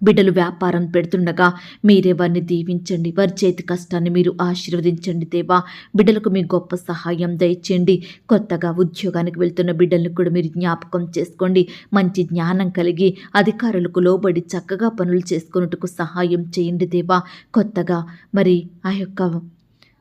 బిడ్డలు వ్యాపారం పెడుతుండగా మీరే వారిని దీవించండి. వారి చేతి కష్టాన్ని మీరు ఆశీర్వదించండి దేవా. బిడ్డలకు మీ గొప్ప సహాయం దయచేయండి. కొత్తగా ఉద్యోగానికి వెళ్తున్న బిడ్డలను కూడా మీరు జ్ఞాపకం చేసుకోండి. మంచి జ్ఞానం కలిగి అధికారులకు లోబడి చక్కగా పనులు చేసుకున్నట్టుకు సహాయం చేయండి దేవా. కొత్తగా మరి ఆ యొక్క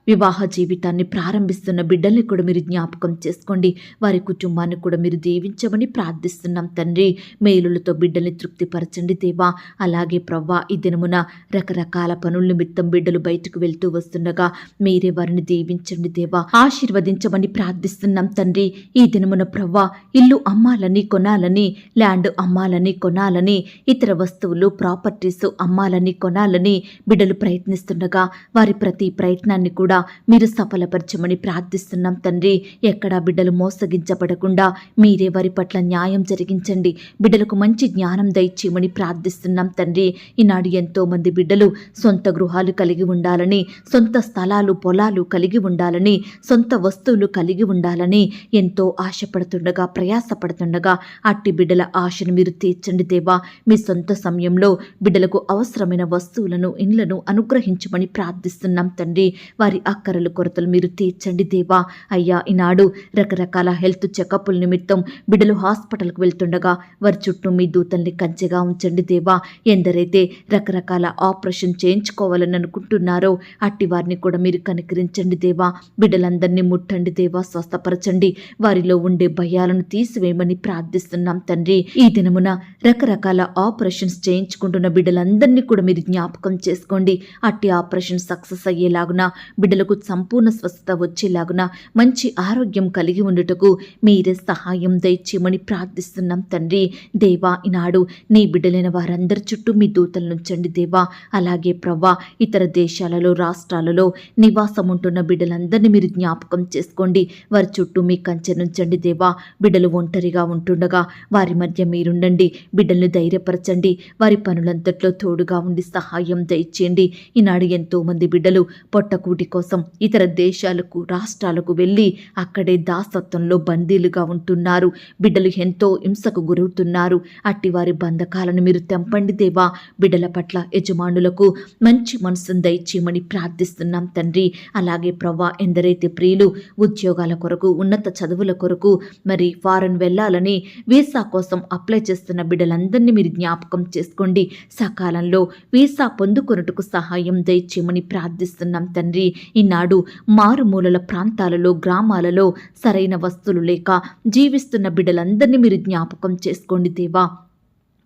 వివాహ జీవితాన్ని ప్రారంభిస్తున్న బిడ్డల్ని కూడా మీరు జ్ఞాపకం చేసుకోండి. వారి కుటుంబాన్ని కూడా మీరు దీవించమని ప్రార్థిస్తున్నాం తండ్రి. మేలులతో బిడ్డల్ని తృప్తిపరచండి దేవా. అలాగే ప్రవ్వా, ఈ దినమున రకరకాల పనుల నిమిత్తం బిడ్డలు బయటకు వెళ్తూ వస్తుండగా మీరే వారిని దీవించండి దేవా. ఆశీర్వదించమని ప్రార్థిస్తున్నాం తండ్రి. ఈ దినమున ప్రవ్వా, ఇల్లు అమ్మాలని, కొనాలని, ల్యాండ్ అమ్మాలని, కొనాలని, ఇతర వస్తువులు, ప్రాపర్టీస్ అమ్మాలని, కొనాలని బిడ్డలు ప్రయత్నిస్తుండగా వారి ప్రతి ప్రయత్నాన్ని కూడా మీరు సఫలపరచమని ప్రార్థిస్తున్నాం తండ్రి. ఎక్కడా బిడ్డలు మోసగించబడకుండా మీరే వారి పట్ల న్యాయం జరిగించండి. బిడ్డలకు మంచి జ్ఞానం దయచేయమని ప్రార్థిస్తున్నాం తండ్రి. ఈనాడు ఎంతో మంది బిడ్డలు సొంత గృహాలు కలిగి ఉండాలని, సొంత స్థలాలు పొలాలు కలిగి ఉండాలని, సొంత వస్తువులు కలిగి ఉండాలని ఎంతో ఆశపడుతుండగా ప్రయాసపడుతుండగా అట్టి బిడ్డల ఆశను మీరు తీర్చండి దేవా. మీ సొంత సమయంలో బిడ్డలకు అవసరమైన వస్తువులను ఇండ్లను అనుగ్రహించమని ప్రార్థిస్తున్నాం తండ్రి. వారి అక్కరలు కొరతలు మీరు తీర్చండి దేవా. అయ్యా, ఈనాడు రకరకాల హెల్త్ చెకప్ల నిమిత్తం బిడ్డలు హాస్పిటల్కి వెళ్తుండగా వారి చుట్టూ మీ దూతల్ని కంచెగా ఉంచండి దేవా. ఎందరైతే రకరకాల ఆపరేషన్ చేయించుకోవాలని అనుకుంటున్నారో అట్టి వారిని కూడా మీరు కనికరించండి దేవా. బిడ్డలందరినీ ముట్టండి దేవా, స్వస్థపరచండి. వారిలో ఉండే భయాలను తీసివేయమని ప్రార్థిస్తున్నాం తండ్రి. ఈ దినమున రకరకాల ఆపరేషన్స్ చేయించుకుంటున్న బిడ్డలందరినీ కూడా మీరు జ్ఞాపకం చేసుకోండి. అట్టి ఆపరేషన్ సక్సెస్ అయ్యేలాగున, బిడ్డలకు సంపూర్ణ స్వస్థత వచ్చేలాగున, మంచి ఆరోగ్యం కలిగి ఉండుటకు మీరే సహాయం దయచేయమని ప్రార్థిస్తున్నాం తండ్రి. దేవా, ఈనాడు నీ బిడ్డలైన వారందరి చుట్టూ మీ దూతలు నుంచండి దేవా. అలాగే ప్రవ్వా, ఇతర దేశాలలో రాష్ట్రాలలో నివాసం ఉంటున్న బిడ్డలందరినీ మీరు జ్ఞాపకం చేసుకోండి. వారి చుట్టూ మీ కంచె నుంచండి దేవా. బిడ్డలు ఒంటరిగా ఉంటుండగా వారి మధ్య మీరుండండి. బిడ్డలను ధైర్యపరచండి. వారి పనులంతట్లో తోడుగా ఉండి సహాయం దయచేయండి. ఈనాడు ఎంతో మంది బిడ్డలు పొట్టకూటి కోసం ఇతర దేశాలకు రాష్ట్రాలకు వెళ్ళి అక్కడే దాసత్వంలో బందీలుగా ఉంటున్నారు. బిడ్డలు ఎంతో హింసకు గురవుతున్నారు. అట్టి వారి బంధకాలను మీరు తెంపండి దేవా. బిడ్డల పట్ల యజమానులకు మంచి మనసును దయచేయమని ప్రార్థిస్తున్నాం తండ్రి. అలాగే ప్రవ్వా, ఎందరైతే ప్రియులు ఉద్యోగాల కొరకు, ఉన్నత చదువుల కొరకు మరి ఫారెన్ వెళ్ళాలని వీసా కోసం అప్లై చేస్తున్న బిడ్డలందరినీ మీరు జ్ఞాపకం చేసుకోండి. సకాలంలో వీసా పొందుకొనుటకు సహాయం దయచేయమని ప్రార్థిస్తున్నాం తండ్రి. ఈనాడు మారుమూలల ప్రాంతాలలో, గ్రామాలలో సరైన వస్తువులు లేక జీవిస్తున్న బిడ్డలందరినీ మీరు జ్ఞాపకం చేసుకోండి దేవా.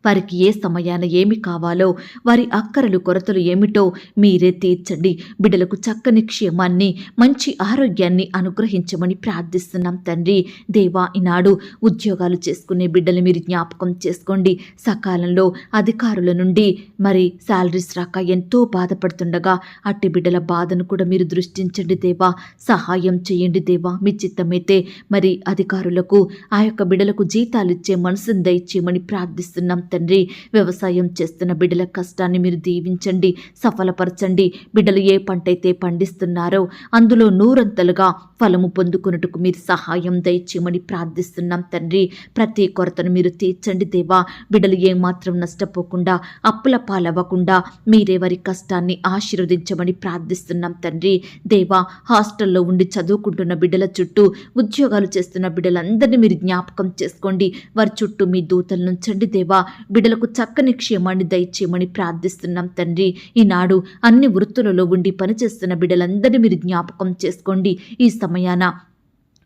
వారికి ఏ సమయాన ఏమి కావాలో, వారి అక్కరలు కొరతలు ఏమిటో మీరే తీర్చండి. బిడ్డలకు చక్కని క్షేమాన్ని, మంచి ఆరోగ్యాన్ని అనుగ్రహించమని ప్రార్థిస్తున్నాం తండ్రి. దేవా, ఈనాడు ఉద్యోగాలు చేసుకునే బిడ్డలు మీరు జ్ఞాపకం చేసుకోండి. సకాలంలో అధికారుల నుండి మరి శాలరీస్ రాక ఎంతో బాధపడుతుండగా అట్టి బిడ్డల బాధను కూడా మీరు దృష్టించండి దేవా. సహాయం చేయండి దేవా. మీ చిత్తమైతే మరి అధికారులకు ఆ యొక్క బిడ్డలకు జీతాలు ఇచ్చే మనసును దయచేయమని ప్రార్థిస్తున్నాం తండ్రి. వ్యవసాయం చేస్తున్న బిడ్డల కష్టాన్ని మీరు దీవించండి, సఫలపరచండి. బిడ్డలు ఏ పంట అయితే పండిస్తున్నారో అందులో నూరంతలుగా ఫలము పొందుకున్నట్టుకు మీరు సహాయం దయచేయమని ప్రార్థిస్తున్నాం తండ్రి. ప్రతి కొరతను మీరు తీర్చండి దేవా. బిడ్డలు ఏమాత్రం నష్టపోకుండా, అప్పుల పాలవ్వకుండా మీరే వారి కష్టాన్ని ఆశీర్వదించమని ప్రార్థిస్తున్నాం తండ్రి. దేవా, హాస్టల్లో ఉండి చదువుకుంటున్న బిడ్డల చుట్టూ, ఉద్యోగాలు చేస్తున్న బిడ్డలందరినీ మీరు జ్ఞాపకం చేసుకోండి. వారి చుట్టూ మీ దూతలు నుంచండి దేవా. బిడ్డలకు చక్కని క్షేమాన్ని దయచేయమని ప్రార్థిస్తున్నాం తండ్రి. ఈనాడు అన్ని వృత్తులలో ఉండి పనిచేస్తున్న బిడ్డలందరినీ మీరు జ్ఞాపకం చేసుకోండి. ఈ సమయాన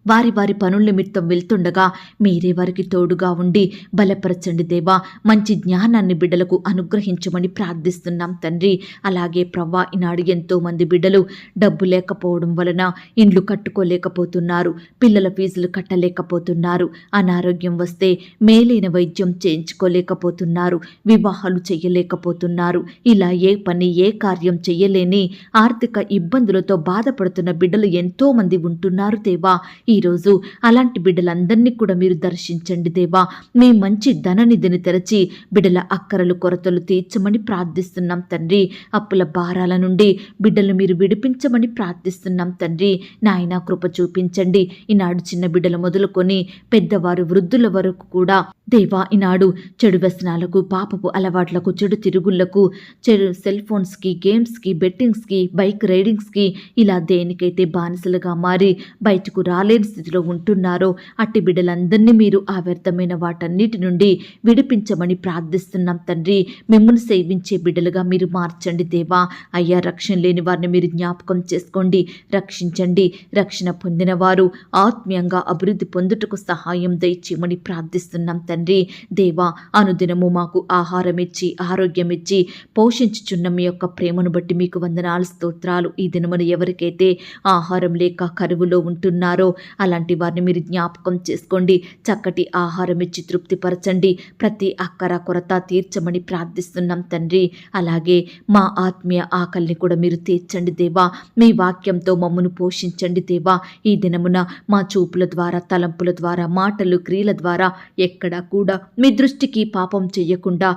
వారి వారి పనుల నిమిత్తం వెళ్తుండగా మీరే వారికి తోడుగా ఉండి బలపరచండి దేవా. మంచి జ్ఞానాన్ని బిడ్డలకు అనుగ్రహించమని ప్రార్థిస్తున్నాం తండ్రి. అలాగే ప్రవ్వా, ఈనాడు ఎంతో మంది బిడ్డలు డబ్బు లేకపోవడం వలన ఇండ్లు కట్టుకోలేకపోతున్నారు, పిల్లల ఫీజులు కట్టలేకపోతున్నారు, అనారోగ్యం వస్తే మేలైన వైద్యం చేయించుకోలేకపోతున్నారు, వివాహాలు చేయలేకపోతున్నారు. ఇలా ఏ పని ఏ కార్యం చేయలేని ఆర్థిక ఇబ్బందులతో బాధపడుతున్న బిడ్డలు ఎంతో మంది ఉంటున్నారు దేవా. ఈరోజు అలాంటి బిడ్డలందరినీ కూడా మీరు దర్శించండి దేవా. మీ మంచి ధననిధిని తెరచి బిడ్డల అక్కరలు కొరతలు తీర్చమని ప్రార్థిస్తున్నాం తండ్రి. అప్పుల భారాల నుండి బిడ్డలు మీరు విడిపించమని ప్రార్థిస్తున్నాం తండ్రి. నాయన, కృప చూపించండి. ఈనాడు చిన్న బిడ్డలు మొదలుకొని పెద్దవారు, వృద్ధుల వరకు కూడా దేవా, ఈనాడు చెడు వ్యసనాలకు, పాపపు అలవాట్లకు, చెడు తిరుగుళ్లకు, చెడు సెల్ ఫోన్స్కి, గేమ్స్కి, బెట్టింగ్స్కి, బైక్ రైడింగ్స్కి, ఇలా దేనికైతే బానిసలుగా మారి బయటకు రాలేని స్థితిలో ఉంటున్నారో అట్టి బిడ్డలందరినీ మీరు ఆ వ్యర్థమైన వాటన్నిటి నుండి విడిపించమని ప్రార్థిస్తున్నాం తండ్రి. మిమ్మల్ని సేవించే బిడ్డలుగా మీరు మార్చండి దేవా. అయ్యా, రక్షణ లేని వారిని మీరు జ్ఞాపకం చేసుకోండి, రక్షించండి. రక్షణ పొందిన వారు ఆత్మీయంగా అభివృద్ధి పొందుటకు సహాయం దయచేయమని ప్రార్థిస్తున్నాం తండ్రి. దేవా, అనుదినము మాకు ఆహారం ఇచ్చి, ఆరోగ్యం ఇచ్చి పోషించుచున్న మీ యొక్క ప్రేమను బట్టి మీకు వందనాలు, స్తోత్రాలు. ఈ దినమున ఎవరికైతే ఆహారం లేక కరువులో ఉంటున్నారో అలాంటి వారిని మీరు జ్ఞాపకం చేసుకోండి. చక్కటి ఆహారం ఇచ్చి తృప్తిపరచండి. ప్రతి అక్కర కొరత తీర్చమని ప్రార్థిస్తున్నాం తండ్రి. అలాగే మా ఆత్మీయ ఆకలిని కూడా మీరు తీర్చండి దేవా. మీ వాక్యంతో మమ్మను పోషించండి దేవా. ఈ దినమున మా చూపుల ద్వారా, తలంపుల ద్వారా, మాటలు, క్రియల ద్వారా ఎక్కడా కూడా మీ దృష్టికి పాపం చెయ్యకుండా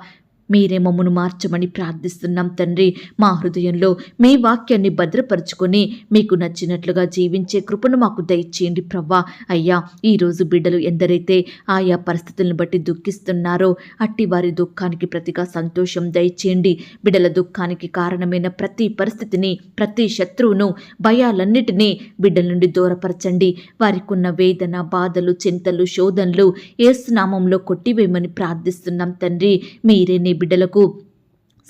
మీరే మమ్మను మార్చమని ప్రార్థిస్తున్నాం తండ్రి. మా హృదయంలో మీ వాక్యాన్ని భద్రపరుచుకొని మీకు నచ్చినట్లుగా జీవించే కృపను మాకు దయచేయండి ప్రవ్వా. అయ్యా, ఈరోజు బిడ్డలు ఎందరైతే ఆయా పరిస్థితులను బట్టి దుఃఖిస్తున్నారో అట్టి వారి దుఃఖానికి ప్రతిగా సంతోషం దయచేయండి. బిడ్డల దుఃఖానికి కారణమైన ప్రతి పరిస్థితిని, ప్రతి శత్రువును, భయాలన్నిటినీ బిడ్డల నుండి దూరపరచండి. వారికి ఉన్న వేదన, బాధలు, చింతలు, శోధనలు యేసు నామంలో కొట్టివేయమని ప్రార్థిస్తున్నాం తండ్రి. మీరే నీ బిడ్డలకు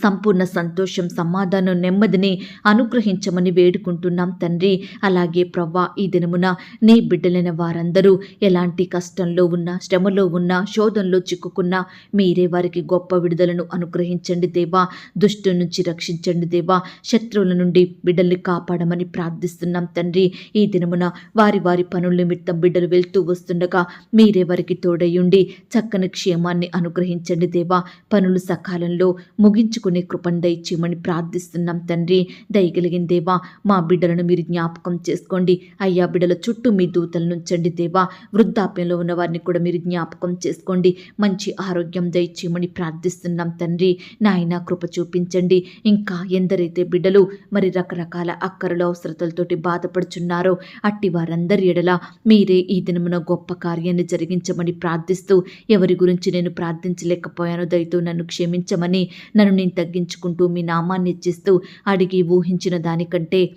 సంపూర్ణ సంతోషం, సమాధానం, నెమ్మదిని అనుగ్రహించమని వేడుకుంటున్నాం తండ్రి. అలాగే ప్రవ్వా, ఈ దినమున నీ బిడ్డలైన వారందరూ ఎలాంటి కష్టంలో ఉన్నా, శ్రమలో ఉన్నా, శోధనలో చిక్కుకున్నా మీరే వారికి గొప్ప విడుదలను అనుగ్రహించండి దేవా. దుష్టు నుంచి రక్షించండి దేవా. శత్రువుల నుండి బిడ్డల్ని కాపాడమని ప్రార్థిస్తున్నాం తండ్రి. ఈ దినమున వారి వారి పనుల నిమిత్తం బిడ్డలు వెళ్తూ వస్తుండగా మీరే వారికి తోడయుండి చక్కని క్షేమాన్ని అనుగ్రహించండి దేవా. పనులు సకాలంలో ముగించుకుని కృపను దయచేయమని ప్రార్థిస్తున్నాం తండ్రి. దయగలిగిన దేవా, మా బిడ్డలను మీరు జ్ఞాపకం చేసుకోండి. అయ్యా, బిడ్డల చుట్టూ మీ దూతలను ఉంచండి దేవా. వృద్ధాప్యంలో ఉన్న వారిని కూడా మీరు జ్ఞాపకం చేసుకోండి. మంచి ఆరోగ్యం దయచేయమని ప్రార్థిస్తున్నాం తండ్రి. నాయన, కృప చూపించండి. ఇంకా ఎందరైతే బిడ్డలు మరి రకరకాల అక్కరలు, అవసరతలతోటి బాధపడుచున్నారో అట్టి వారందరి ఎడల మీరే ఈ దినమున గొప్ప కార్యాన్ని జరిగించమని ప్రార్థిస్తూ, ఎవరి గురించి నేను ప్రార్థించలేకపోయానో దయతో నన్ను క్షమించమని, నన్ను నేను తగ్గించుకుంటూ మీ నామాన్ని ఇచ్చిస్తూ అడిగి ఊహించిన దానికంటే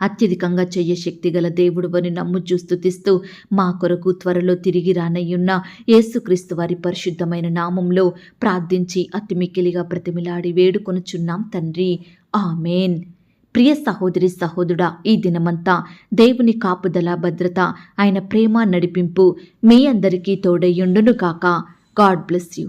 అత్యధికంగా చెయ్య శక్తి గల దేవుడువని నమ్ముచూ స్తుతిస్తూ మా కొరకు త్వరలో తిరిగి రానయ్యున్న యేసుక్రీస్తు వారి పరిశుద్ధమైన నామంలో ప్రార్థించి అతి మిక్కిలిగా ప్రతిమిలాడి వేడుకొనుచున్నాం తండ్రి. ఆమేన్. ప్రియ సహోదరి, సహోదరుడా, ఈ దినమంతా దేవుని కాపుదల, భద్రత, ఆయన ప్రేమ, నడిపింపు మీ అందరికీ తోడయ్యుండును గాక. God bless you.